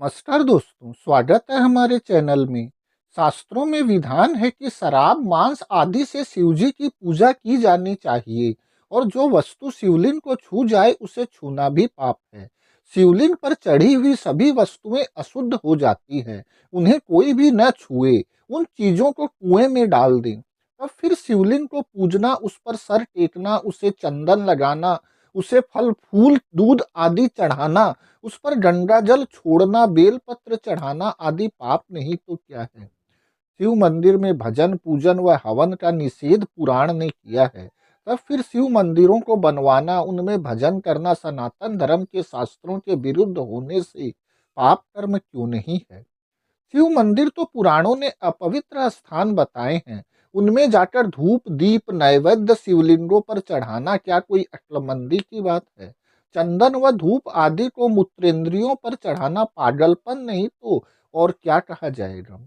नमस्कार दोस्तों, स्वागत है हमारे चैनल में। शास्त्रों में विधान है कि शराब, मांस आदि से शिवजी की पूजा की जानी चाहिए और जो वस्तु शिवलिंग को छू जाए उसे छूना भी पाप है। शिवलिंग पर चढ़ी हुई सभी वस्तुएं अशुद्ध हो जाती हैं, उन्हें कोई भी न छुए, उन चीजों को कुएं में डाल दें। तब फिर शिवलिंग को पूजना, उस पर सर टेकना, उसे चंदन लगाना, उसे फल फूल दूध आदि चढ़ाना, उस पर गंगा जल छोड़ना, बेलपत्र चढ़ाना आदि पाप नहीं तो क्या है। शिव मंदिर में भजन पूजन व हवन का निषेध पुराण ने किया है। तब फिर शिव मंदिरों को बनवाना, उनमें भजन करना सनातन धर्म के शास्त्रों के विरुद्ध होने से पाप कर्म क्यों नहीं है। शिव मंदिर तो पुराणों ने अपवित्र स्थान बताए हैं, उनमें जाकर धूप दीप नैवेद्य शिवलिंगों पर चढ़ाना क्या कोई अक्लमंदी की बात है। चंदन व धूप आदि को मूत्रेंद्रियों पर चढ़ाना पागलपन नहीं तो और क्या कहा जाएगा।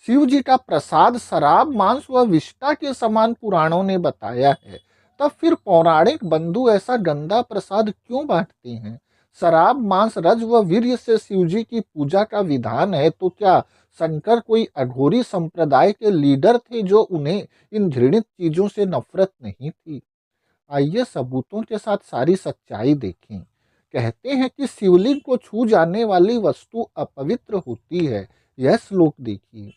शिव जी का प्रसाद शराब, मांस व विष्ठा के समान पुराणों ने बताया है। तब फिर पौराणिक बंधु ऐसा गंदा प्रसाद क्यों बांटते हैं। शराब, मांस, रज व वीर्य से शिव जी की पूजा का विधान है तो क्या शंकर कोई अघोरी संप्रदाय के लीडर थे जो उन्हें इन घृणित चीजों से नफरत नहीं थी। आइए सबूतों के साथ सारी सच्चाई देखें। कहते हैं कि शिवलिंग को छू जाने वाली वस्तु अपवित्र होती है। यह श्लोक देखिए।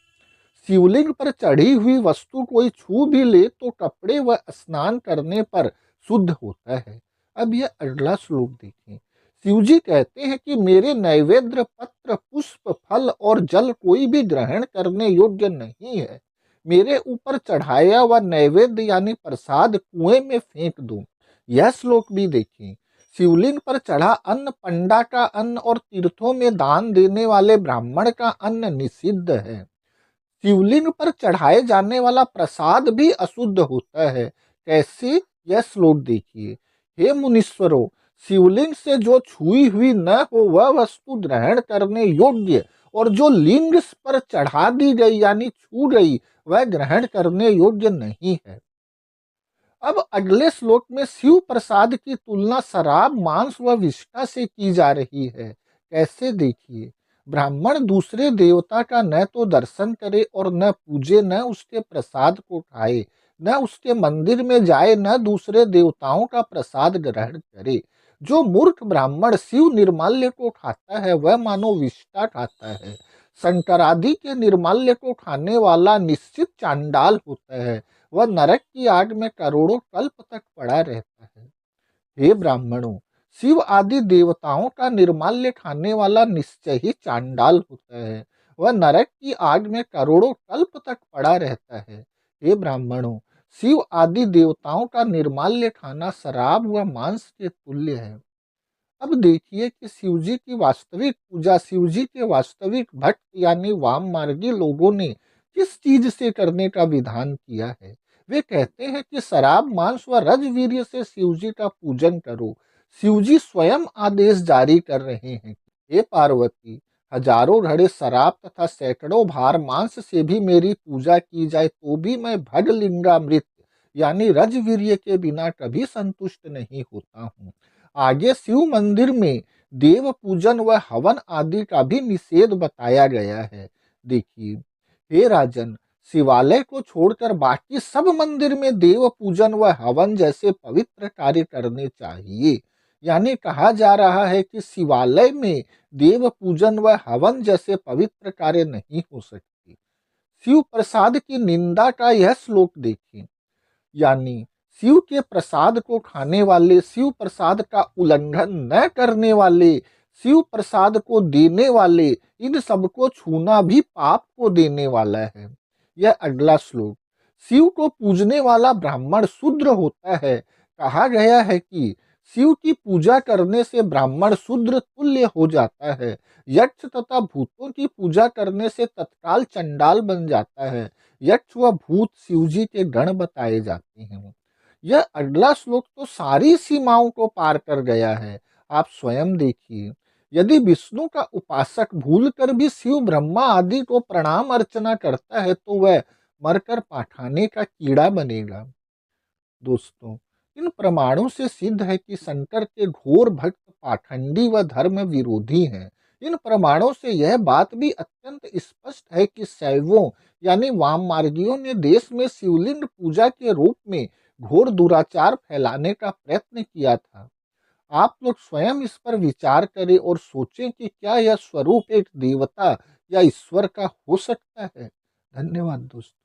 शिवलिंग पर चढ़ी हुई वस्तु कोई छू भी ले तो कपड़े व स्नान करने पर शुद्ध होता है। अब यह अगला श्लोक देखें। शिवजी कहते हैं कि मेरे नैवेद्य पत्र, पुष्प, फल और जल कोई भी ग्रहण करने योग्य नहीं है। मेरे ऊपर चढ़ाया हुआ नैवेद्य यानी प्रसाद कुएं में फेंक दूं। यह श्लोक भी देखें। शिवलिंग पर चढ़ा अन्न पंडा का अन्न और तीर्थों में दान देने वाले ब्राह्मण का अन्न निषिद्ध है। शिवलिंग पर चढ़ाए जाने वाला प्रसाद भी अशुद्ध होता है। कैसे, यह श्लोक देखिए। हे मुनीश्वरों, शिवलिंग से जो छुई हुई न हो वह वस्तु ग्रहण करने योग्य, और जो लिंग पर चढ़ा दी गई यानी छू गई वह ग्रहण करने योग्य नहीं है। अब अगले श्लोक में शिव प्रसाद की तुलना शराब, मांस व विष्ठा से की जा रही है। कैसे, देखिए। ब्राह्मण दूसरे देवता का न तो दर्शन करे और न पूजे, न उसके प्रसाद को खाए, न उसके मंदिर में जाए, न दूसरे देवताओं का प्रसाद ग्रहण करे। जो मूर्ख ब्राह्मण शिव निर्माल्य को खाता है वह मानो विष्ठा खाता है। शंकरादि के निर्माल्य को खाने वाला निश्चित चांडाल होता है। वह नरक की आग में करोड़ों कल्प तक पड़ा रहता है। हे ब्राह्मणों, शिव आदि देवताओं का निर्माल्य खाने वाला निश्चय ही चांडाल होता है। वह नरक की आग में करोड़ों कल्प तक पड़ा रहता है। हे ब्राह्मणों, शिव आदि देवताओं का निर्माल्य खाना शराब व मांस के तुल्य है। अब देखिए कि शिवजी की वास्तविक पूजा, शिवजी के वास्तविक भक्त यानी वाम मार्गी लोगों ने किस चीज से करने का विधान किया है। वे कहते हैं कि शराब, मांस व रजवीर्य से शिवजी का पूजन करो। शिवजी स्वयं आदेश जारी कर रहे हैं। हे पार्वती, हजारों घड़े शराब तथा सैकड़ों भार मांस से भी मेरी पूजा की जाए तो भी मैं भगलिंगामृत यानी रजवीर्य के बिना कभी संतुष्ट नहीं होता हूँ। आगे शिव मंदिर में देव पूजन व हवन आदि का भी निषेध बताया गया है। देखिए, हे राजन, शिवालय को छोड़कर बाकी सब मंदिर में देव पूजन व हवन जैसे पवित्र कार्य करने चाहिए। यानी कहा जा रहा है कि शिवालय में देव पूजन व हवन जैसे पवित्र कार्य नहीं हो सकते। शिव प्रसाद की निंदा का यह श्लोक देखें। यानी शिव के प्रसाद को खाने वाले, शिव प्रसाद का उल्लंघन न करने वाले, शिव प्रसाद को देने वाले, इन सबको छूना भी पाप को देने वाला है। यह अगला श्लोक। शिव को पूजने वाला ब्राह्मण शूद्र होता है। कहा गया है कि शिव की पूजा करने से ब्राह्मण शूद्र तुल्य हो जाता है। यक्ष तथा भूतों की पूजा करने से तत्काल चंडाल बन जाता है। यक्ष व भूत शिवजी के गण बताए जाते हैं। यह अगला श्लोक तो सारी सीमाओं को पार कर गया है। आप स्वयं देखिए। यदि विष्णु का उपासक भूलकर भी शिव, ब्रह्मा आदि को प्रणाम अर्चना करता है तो वह मरकर पाखाने का कीड़ा बनेगा। दोस्तों, इन प्रमाणों से सिद्ध है कि शंकर के घोर भक्त पाखंडी व धर्म विरोधी हैं। इन प्रमाणों से यह बात भी अत्यंत स्पष्ट है कि शैवों यानी वाममार्गियों ने देश में शिवलिंग पूजा के रूप में घोर दुराचार फैलाने का प्रयत्न किया था। आप लोग स्वयं इस पर विचार करें और सोचें कि क्या यह स्वरूप एक देवता या ईश्वर का हो सकता है। धन्यवाद दोस्तों।